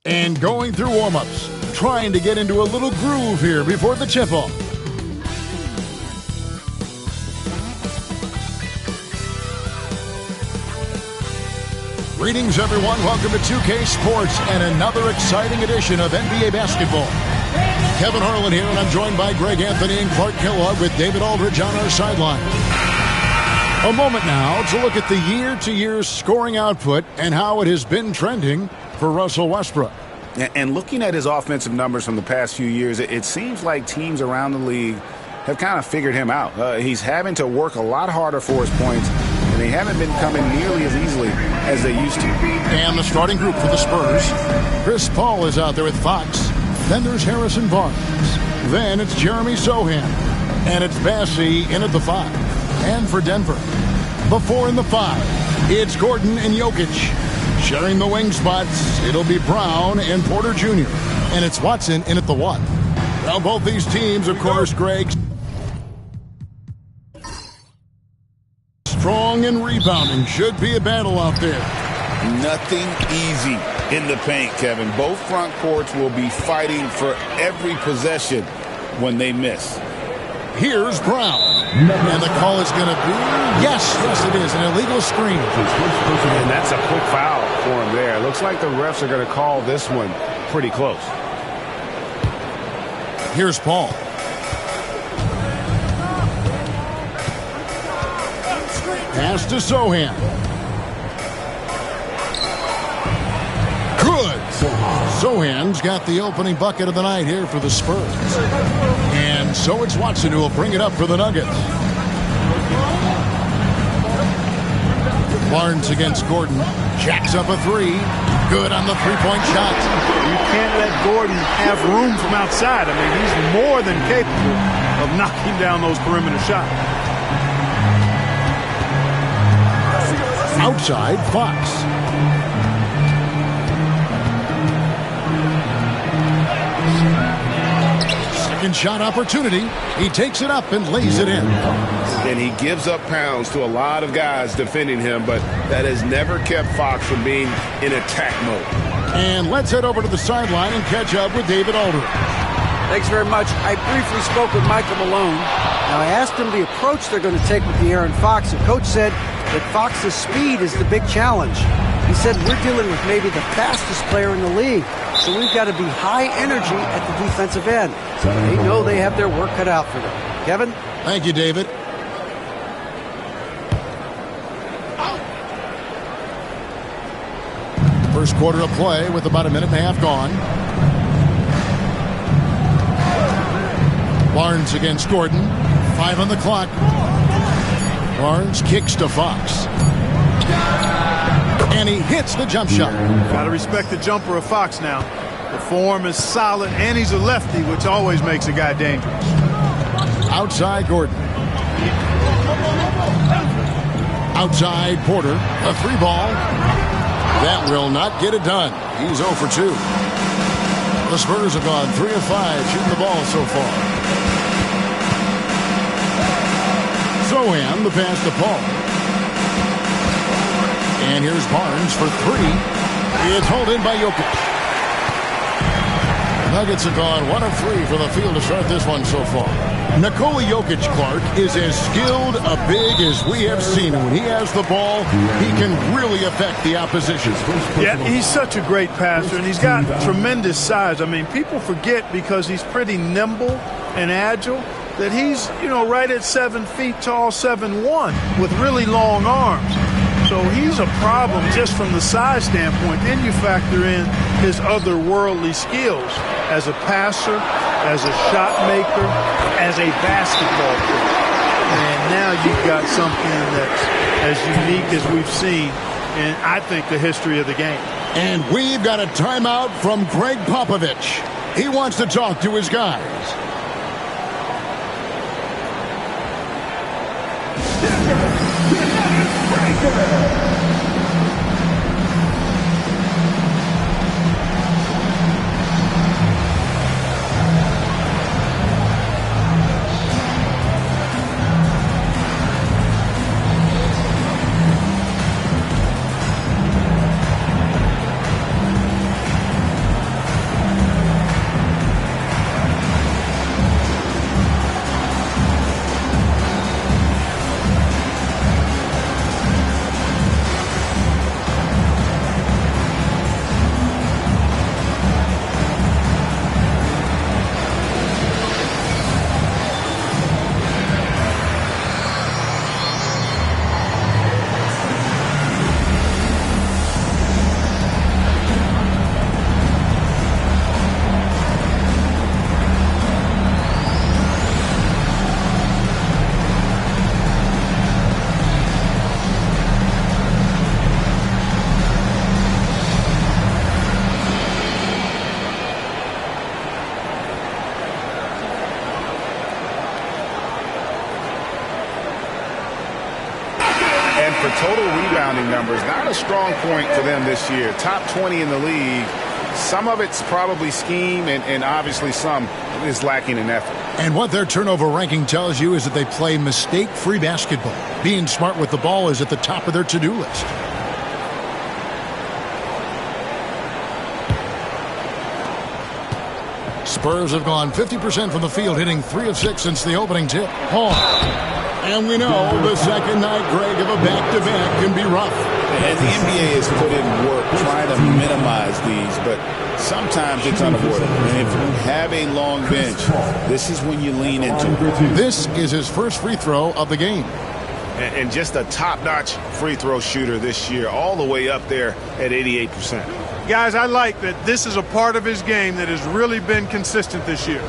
And going through warm-ups, trying to get into a little groove here before the tip-off. Greetings, everyone. Welcome to 2K Sports and another exciting edition of NBA basketball. Kevin Harlan here, and I'm joined by Greg Anthony and Clark Kellogg with David Aldridge on our sideline. A moment now to look at the year-to-year scoring output and how it has been trending for Russell Westbrook. And looking at his offensive numbers from the past few years, it seems like teams around the league have kind of figured him out. He's having to work a lot harder for his points, and they haven't been coming nearly as easily as they used to. And the starting group for the Spurs. Chris Paul is out there with Fox. Then there's Harrison Barnes. Then it's Jeremy Sohan. And it's Bassey in at the 5. And for Denver, the 4 and the 5, it's Gordon and Jokic. Sharing the wing spots, it'll be Brown and Porter Jr. And it's Watson in at the 1. Now both these teams, of course, Greg, strong and rebounding. Should be a battle out there. Nothing easy in the paint, Kevin. Both front courts will be fighting for every possession when they miss. Here's Brown. And the call is going to be, yes, it is, an illegal screen. And that's a quick foul for him there. It looks like the refs are going to call this one pretty close. Here's Paul. Pass to Sohan. Good. Sohan's got the opening bucket of the night here for the Spurs. And so it's Watson who will bring it up for the Nuggets. Barnes against Gordon. Jacks up a 3. Good on the three-point shot. You can't let Gordon have room from outside. I mean, he's more than capable of knocking down those perimeter shots. Outside, Fox. Second shot opportunity. He takes it up and lays it in. And he gives up pounds to a lot of guys defending him, but that has never kept Fox from being in attack mode. And let's head over to the sideline and catch up with David Aldridge. Thanks very much. I briefly spoke with Michael Malone. Now, I asked him the approach they're going to take with the Aaron Fox, and Coach said that Fox's speed is the big challenge. He said, we're dealing with maybe the fastest player in the league, so we've got to be high energy at the defensive end. They know they have their work cut out for them. Kevin? Thank you, David. First quarter of play with about a minute and a half gone. Barnes against Gordon. 5 on the clock. Barnes kicks to Fox. And he hits the jump shot. Got to respect the jumper of Fox now. The form is solid, and he's a lefty, which always makes a guy dangerous. Outside Gordon. Outside Porter. A 3-ball. That will not get it done. He's 0 for 2. The Spurs have gone 3 of 5 shooting the ball so far. Sohan, the pass to Paul. And here's Barnes for 3. It's hauled in by Jokic. Nuggets have gone 1 of 3 for the field to start this one so far. Nikola Jokic, Clark, is as skilled a big as we have seen. And when he has the ball, he can really affect the opposition. Yeah, he's such a great passer, and he's got tremendous size. I mean, people forget because he's pretty nimble and agile that he's, right at 7 feet tall, 7'1", with really long arms. So he's a problem just from the size standpoint. Then you factor in his otherworldly skills as a passer, as a shot maker, as a basketball player. And now you've got something that's as unique as we've seen in, I think, the history of the game. And we've got a timeout from Greg Popovich. He wants to talk to his guys. rebounding numbers. Not a strong point for them this year. Top 20 in the league. Some of it's probably scheme, and obviously some is lacking in effort. And what their turnover ranking tells you is that they play mistake-free basketball. Being smart with the ball is at the top of their to-do list. Spurs have gone 50% from the field, hitting 3 of 6 since the opening tip. And we know the second night, Greg, of a back-to-back can be rough. And the NBA has put in work trying to minimize these, but sometimes it's unavoidable. And if you have a long bench, this is when you lean into it. This is his first free throw of the game. And just a top-notch free throw shooter this year, all the way up there at 88%. Guys, I like that this is a part of his game that has really been consistent this year.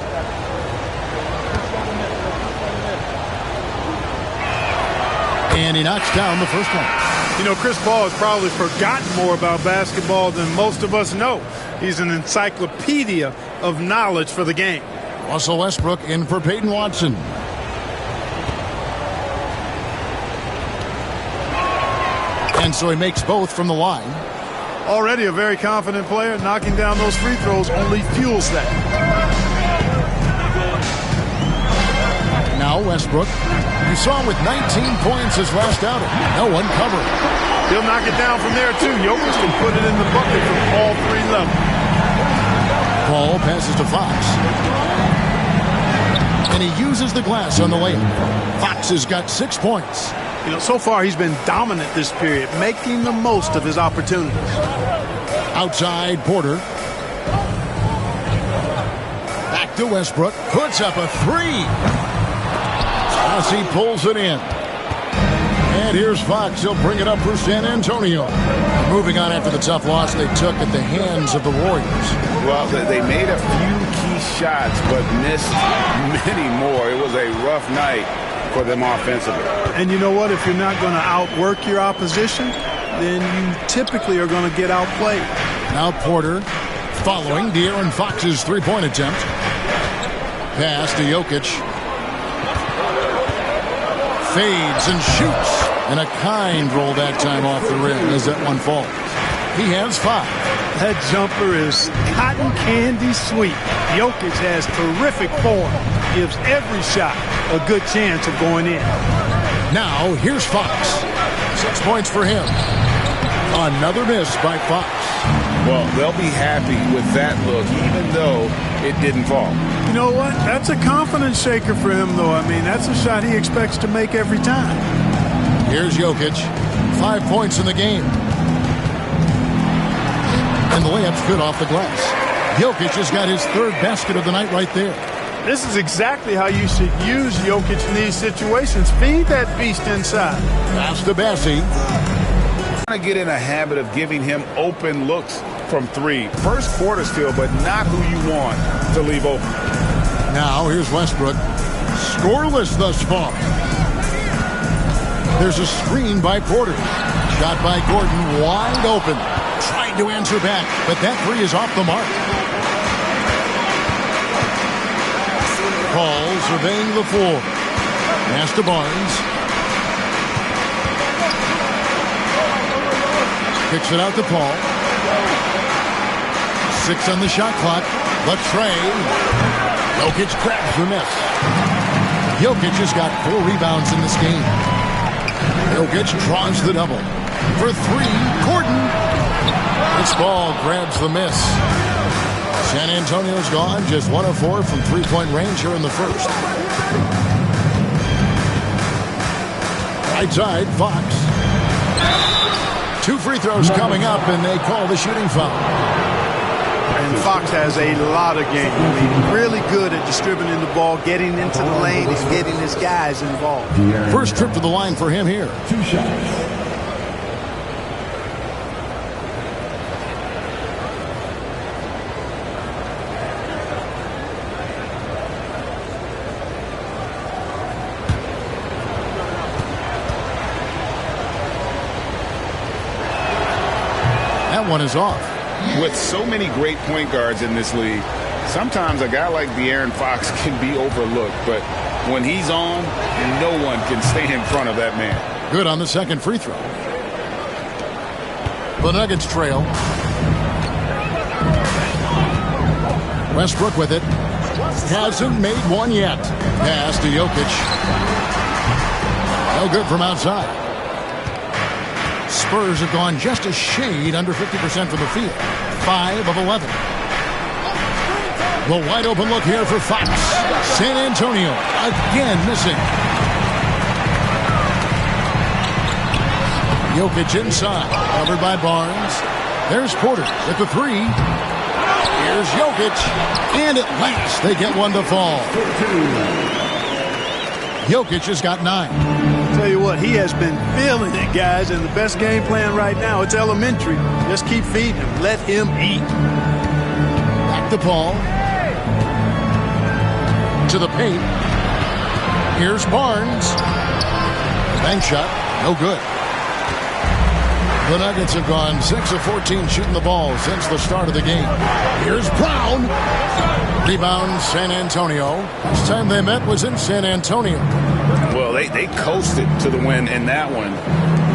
And he knocks down the first one. You know, Chris Paul has probably forgotten more about basketball than most of us know. He's an encyclopedia of knowledge for the game. Russell Westbrook in for Peyton Watson. And so he makes both from the line. Already a very confident player. Knocking down those free throws only fuels that. Now Westbrook. You saw him with 19 points his last outing. No one covering. He'll knock it down from there, too. Jokic can put it in the bucket from all 3 levels. Paul passes to Fox. And he uses the glass on the layup. Fox has got 6 points. You know, so far he's been dominant this period, making the most of his opportunities. Outside, Porter. Back to Westbrook. Puts up a 3. As he pulls it in. And here's Fox. He'll bring it up for San Antonio. Moving on after the tough loss they took at the hands of the Warriors. Well, they made a few key shots, but missed many more. It was a rough night for them offensively. And you know what? If you're not going to outwork your opposition, then you typically are going to get outplayed. Now Porter following De'Aaron Fox's three-point attempt. Pass to Jokic. Fades and shoots. And a kind roll that time off the rim as that one falls. He has 5. That jumper is cotton candy sweet. Jokic has terrific form. Gives every shot a good chance of going in. Now here's Fox. 6 points for him. Another miss by Fox. Well, they'll be happy with that look, even though it didn't fall. You know what? That's a confidence shaker for him, though. I mean, that's a shot he expects to make every time. Here's Jokic. 5 points in the game. And the layup's good off the glass. Jokic has got his 3rd basket of the night right there. This is exactly how you should use Jokic in these situations. Feed that beast inside. Pass to Bassi. To get in a habit of giving him open looks from 3. First quarter still, but not who you want to leave open. Now here's Westbrook. Scoreless thus far. There's a screen by Porter. Shot by Gordon, wide open. Trying to answer back, but that 3 is off the mark. Paul surveying the floor. Pass to Barnes. Kicks it out to Paul. 6 on the shot clock. The tray. Jokic grabs the miss. Jokic has got 4 rebounds in this game. Jokic draws the double. For 3, Gordon. This ball grabs the miss. San Antonio's gone. Just 1 of 4 from 3-point range here in the first. Right side, Fox. 2 free throws coming up, and they call the shooting foul. And Fox has a lot of game. I mean, really good at distributing the ball, getting into the lane, and getting his guys involved. First trip to the line for him here. 2 shots. That one is off. With so many great point guards in this league, sometimes a guy like De'Aaron Fox can be overlooked, but when he's on, no one can stay in front of that man. Good on the second free throw. The Nuggets trail. Westbrook with it. Hasn't made one yet. Pass to Jokic. No good from outside. Spurs have gone just a shade under 50% from the field. 5 of 11. The wide open look here for Fox. San Antonio again missing. Jokic inside, covered by Barnes. There's Porter with the 3. Here's Jokic, and at last they get one to fall. Jokic has got 9. Tell you what, he has been feeling it, guys, and the best game plan right now, it's elementary. Just keep feeding him. Let him eat. Back to Paul. To the paint. Here's Barnes. Bank shot, no good. The Nuggets have gone 6 of 14 shooting the ball since the start of the game. Here's Brown. Rebound, San Antonio. Last time they met was in San Antonio. Well, they coasted to the win in that one.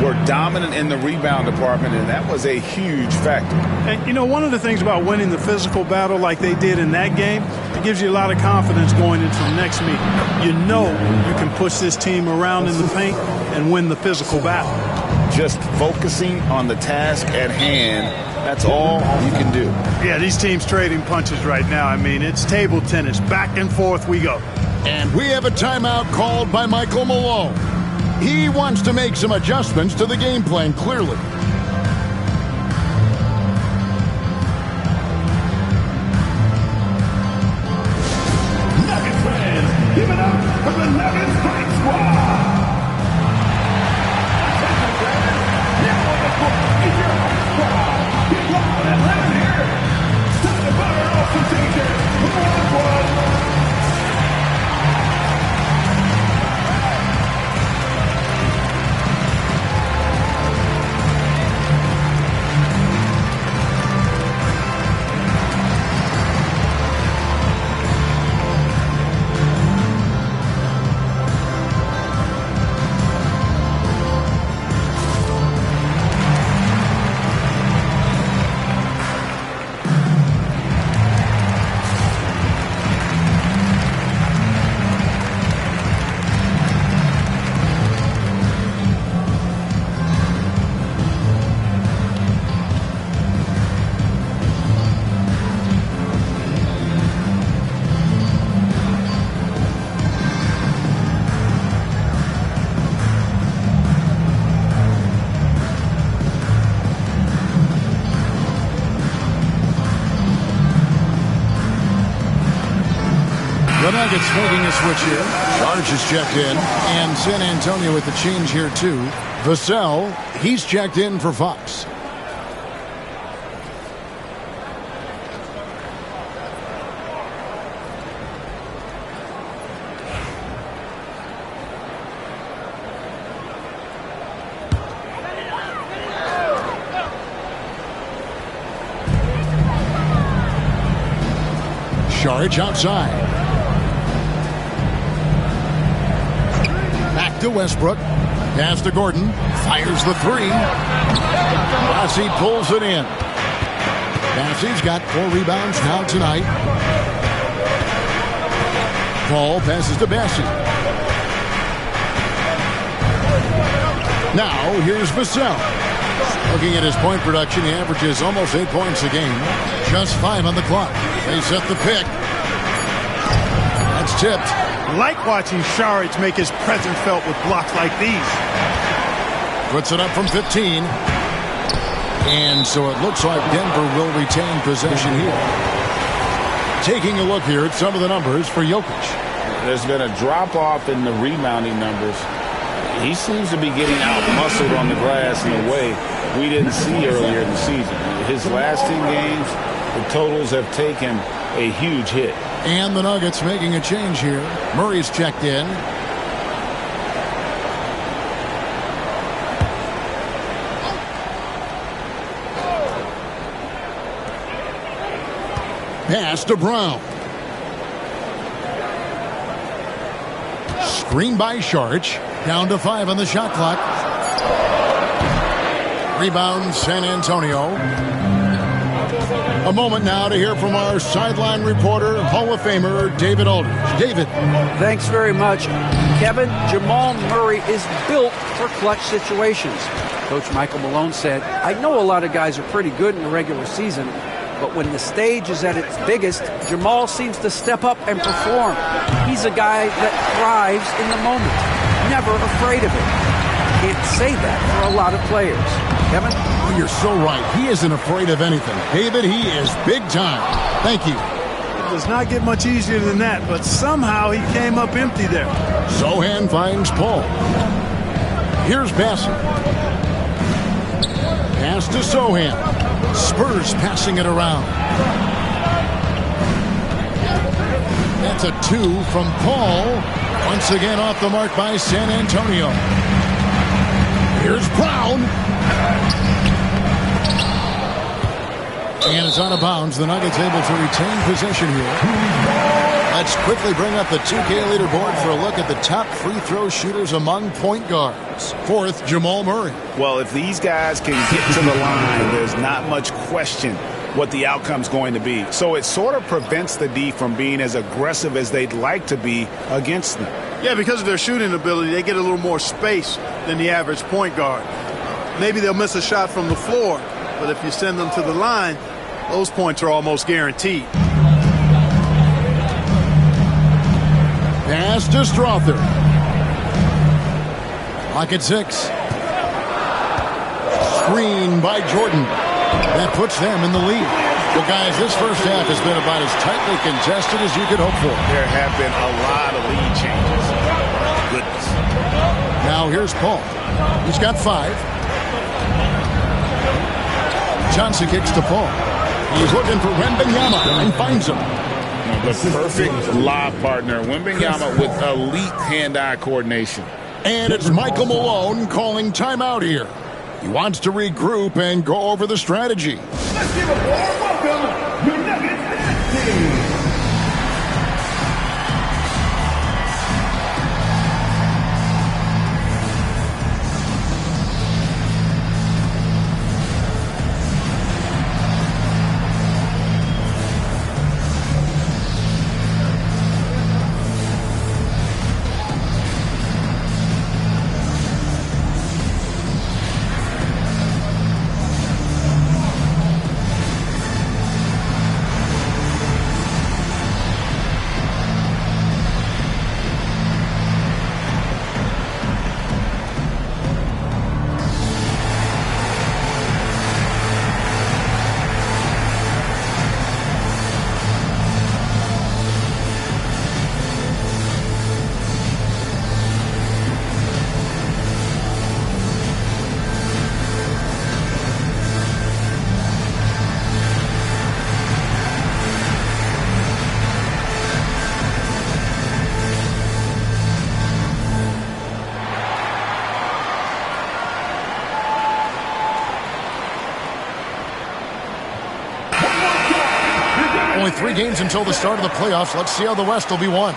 Were dominant in the rebound department, and that was a huge factor. And, you know, one of the things about winning the physical battle like they did in that game, it gives you a lot of confidence going into the next meeting. You know you can push this team around in the paint and win the physical battle. Just focusing on the task at hand, that's all you can do. Yeah, these teams trading punches right now. I mean, it's table tennis. Back and forth we go. And we have a timeout called by Michael Malone. He wants to make some adjustments to the game plan, clearly. Nuggets fans, give it up for the Nuggets Fight Squad. The Nuggets making a switch here. Sarge is checked in. And San Antonio with the change here, too. Vassell, he's checked in for Fox. Sarge outside. Back to Westbrook. Pass to Gordon. Fires the 3. Bassi pulls it in. Bassi's got 4 rebounds now tonight. Paul passes to Bassi. Now here's Vassell. Looking at his point production, he averages almost 8 points a game. Just 5 on the clock. They set the pick. That's tipped. Like watching Saric make his presence felt with blocks like these. Puts it up from 15. And so it looks like Denver will retain possession here. Taking a look here at some of the numbers for Jokic. There's been a drop-off in the rebounding numbers. He seems to be getting out-muscled on the glass in a way we didn't see earlier in the season. His last 10 games, the totals have taken a huge hit. And the Nuggets making a change here. Murray's checked in. Pass to Brown. Screen by Saric. Down to 5 on the shot clock. Rebound, San Antonio. A moment now to hear from our sideline reporter, Hall of Famer David Aldridge. David. Thanks very much. Kevin, Jamal Murray is built for clutch situations. Coach Michael Malone said, I know a lot of guys are pretty good in the regular season, but when the stage is at its biggest, Jamal seems to step up and perform. He's a guy that thrives in the moment, never afraid of it. Can't say that for a lot of players. Kevin? Oh, you're so right. He isn't afraid of anything. David, he is big time. Thank you. It does not get much easier than that, but somehow he came up empty there. Sohan finds Paul. Here's Bassett. Pass to Sohan. Spurs passing it around. That's a 2 from Paul. Once again off the mark by San Antonio. Here's Brown. And it's out of bounds. The Nuggets able to retain possession here. Let's quickly bring up the 2K leaderboard for a look at the top free throw shooters among point guards. Fourth, Jamal Murray. Well, if these guys can get to the line, there's not much question what the outcome's going to be. So it sort of prevents the D from being as aggressive as they'd like to be against them. Yeah, because of their shooting ability, they get a little more space than the average point guard. Maybe they'll miss a shot from the floor, but if you send them to the line, those points are almost guaranteed. Pass to Strother. Clock at 6. Screen by Jordan. That puts them in the lead. Well, guys, this first half has been about as tightly contested as you could hope for. There have been a lot of lead changes. Goodness. Now here's Paul. He's got 5. Johnson kicks to Paul. He's looking for Wembanyama and finds him. The perfect lob partner. Wembanyama with elite hand-eye coordination. And it's Michael Malone calling timeout here. He wants to regroup and go over the strategy. Let's give a warm welcome, your Nuggets team. Only 3 games until the start of the playoffs. Let's see how the West will be won.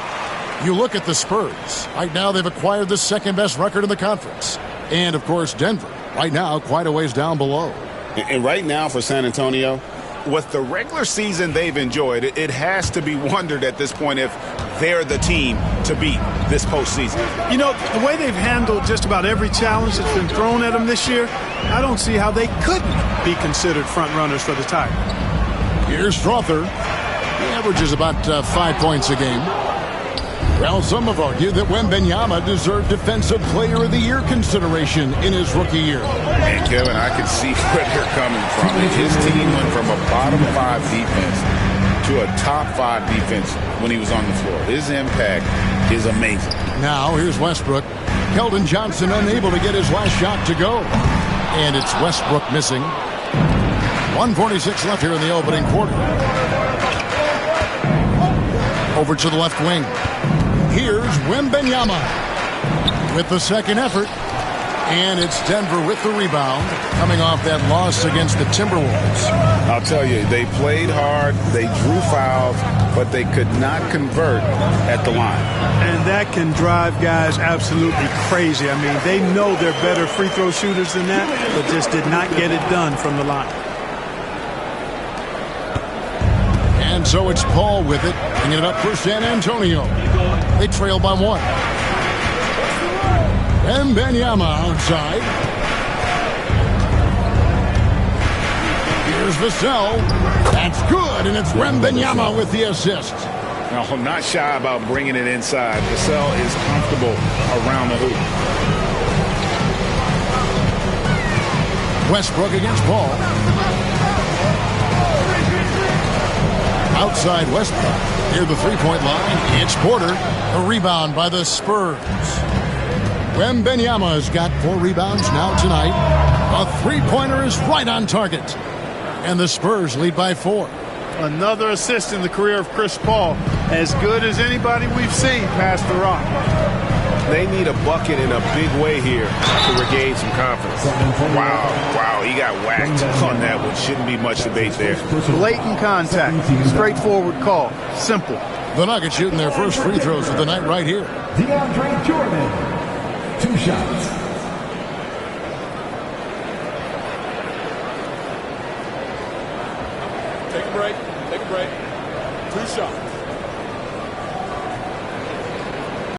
You look at the Spurs. Right now, they've acquired the second-best record in the conference. And, of course, Denver. Right now, quite a ways down below. And right now for San Antonio, with the regular season they've enjoyed, it has to be wondered at this point if they're the team to beat this postseason. You know, the way they've handled just about every challenge that's been thrown at them this year, I don't see how they couldn't be considered front runners for the title. Here's Strother. He averages about 5 points a game. Well, some have argued that Wembanyama deserved Defensive Player of the Year consideration in his rookie year. and Kevin, I can see where they're coming from. His team went from a bottom 5 defense to a top 5 defense when he was on the floor. His impact is amazing. Now, here's Westbrook. Keldon Johnson unable to get his last shot to go. And it's Westbrook missing. 1:46 left here in the opening quarter. Over to the left wing. Here's Wembanyama with the second effort. And it's Denver with the rebound, coming off that loss against the Timberwolves. I'll tell you, they played hard, they drew fouls, but they could not convert at the line. And that can drive guys absolutely crazy. I mean, they know they're better free throw shooters than that, but just did not get it done from the line. And so it's Paul with it, bringing it up for San Antonio. They trail by 1. And Wembanyama outside. Here's Vassell. That's good, and it's Wembanyama with the assist. No, not shy about bringing it inside. Vassell is comfortable around the hoop. Westbrook against Paul. Outside Westbrook. Near the three-point line, it's Porter. A rebound by the Spurs. Wembanyama has got 4 rebounds now tonight. A three-pointer is right on target. And the Spurs lead by 4. Another assist in the career of Chris Paul. As good as anybody we've seen past the rock. They need a bucket in a big way here to regain some confidence. Wow, he got whacked on that one. Shouldn't be much debate there. Blatant contact. Straightforward call. Simple. The Nuggets shooting their first free throws of the night right here. DeAndre Jordan. 2 shots. Take a break. 2 shots.